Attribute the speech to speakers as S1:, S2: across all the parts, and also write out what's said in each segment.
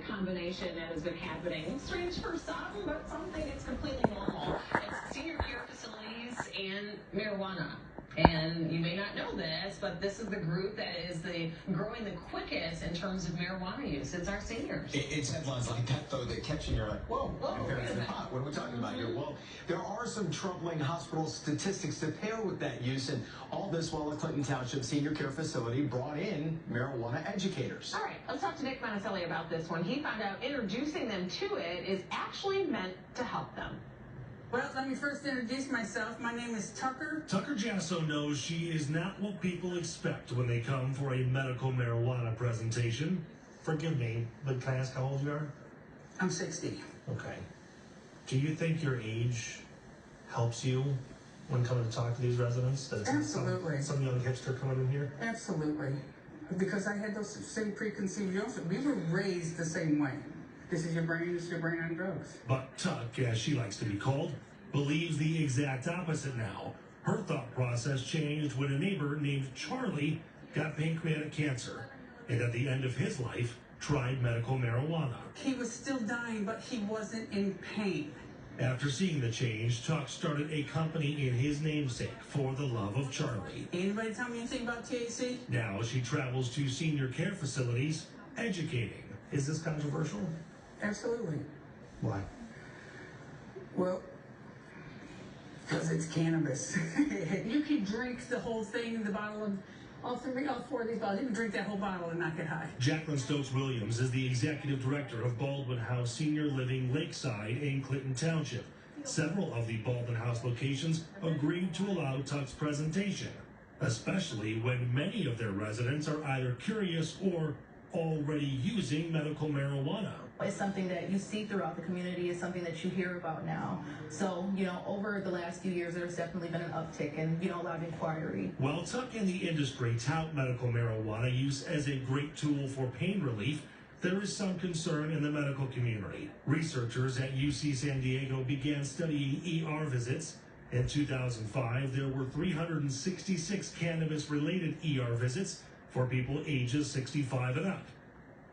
S1: combination that has been happening. Strange for some, but something that's completely normal. It's senior care facilities and marijuana. And you may not know this, but this is the group that is growing the quickest in terms of marijuana use. It's our seniors.
S2: It's headlines like that, though, that catch you. You're like, whoa, compared to the pot. What are we talking about here? Well, there are some troubling hospital statistics to pair with that use, and all this while the Clinton Township Senior Care Facility brought in marijuana educators.
S1: All right, let's talk to Nick Monticelli about this one. He found out introducing them to it is actually meant to help them.
S3: Well, let me first introduce myself. My name is Tucker.
S4: Tucker Jasso knows she is not what people expect when they come for a medical marijuana presentation. Forgive me, but can I ask how old you are?
S3: I'm 60.
S4: Okay. Do you think your age helps you when coming to talk to these residents? That it's
S3: Absolutely.
S4: Some young hipster coming in here?
S3: Absolutely. Because I had those same preconceived notions. We were raised the same way. This is your brain on drugs.
S4: But Tuck, as she likes to be called, believes the exact opposite now. Her thought process changed when a neighbor named Charlie got pancreatic cancer, and at the end of his life, tried medical marijuana.
S3: He was still dying, but he wasn't in pain.
S4: After seeing the change, Tuck started a company in his namesake, For the Love of Charlie.
S3: Anybody tell me anything about THC?
S4: Now she travels to senior care facilities, educating. Is this controversial?
S3: Absolutely.
S4: Why?
S3: Well, because it's cannabis. You can drink the whole thing in the bottle of all four of these bottles. You can drink that whole bottle and not get high.
S4: Jacqueline Stokes Williams is the executive director of Baldwin House Senior Living Lakeside in Clinton Township. Several of the Baldwin House locations agreed to allow Tuck's presentation, especially when many of their residents are either curious or already using medical marijuana.
S5: It's something that you see throughout the community. It's something that you hear about now. So, over the last few years, there's definitely been an uptick and, a lot of inquiry.
S4: While Tuck and the industry tout medical marijuana use as a great tool for pain relief, there is some concern in the medical community. Researchers at UC San Diego began studying ER visits. In 2005, there were 366 cannabis-related ER visits for people ages 65 and up.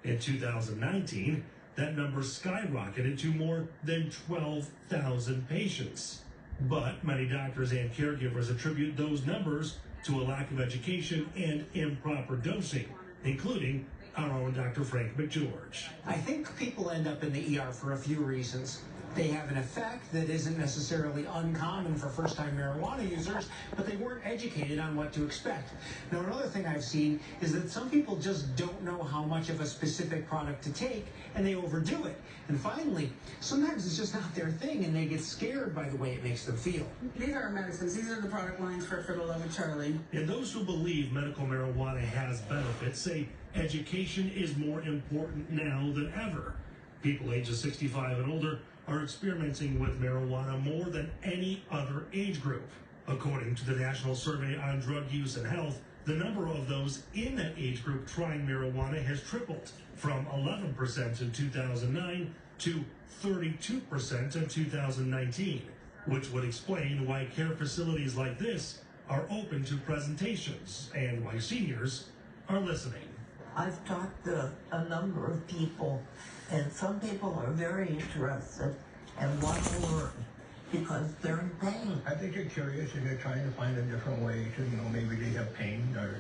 S4: In 2019, that number skyrocketed to more than 12,000 patients. But many doctors and caregivers attribute those numbers to a lack of education and improper dosing, including our own Dr. Frank McGeorge.
S6: I think people end up in the ER for a few reasons. They have an effect that isn't necessarily uncommon for first-time marijuana users, but they weren't educated on what to expect. Now, another thing I've seen is that some people just don't know how much of a specific product to take, and they overdo it. And finally, sometimes it's just not their thing, and they get scared by the way it makes them feel.
S3: These are our medicines. These are the product lines for the Love of Charlie.
S4: And those who believe medical marijuana has benefits say education is more important now than ever. People ages 65 and older are experimenting with marijuana more than any other age group. According to the National Survey on Drug Use and Health, the number of those in that age group trying marijuana has tripled from 11% in 2009 to 32% in 2019, which would explain why care facilities like this are open to presentations and why seniors are listening.
S7: I've talked to a number of people, and some people are very interested and want to learn because they're in pain.
S8: I think they're curious and they're trying to find a different way to, maybe they have pain or,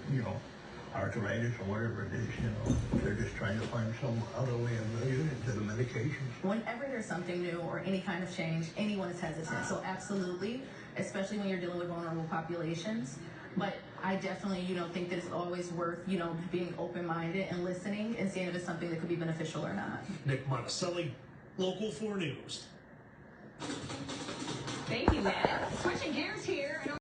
S8: arthritis or whatever it is, They're just trying to find some other way of relating it to the medications.
S5: Whenever there's something new or any kind of change, anyone is hesitant. So absolutely, especially when you're dealing with vulnerable populations. But I definitely, think that it's always worth, being open-minded and listening and seeing if it's something that could be beneficial or not.
S4: Nick Monticelli, Local 4 News.
S1: Thank you, Matt. Switching gears here.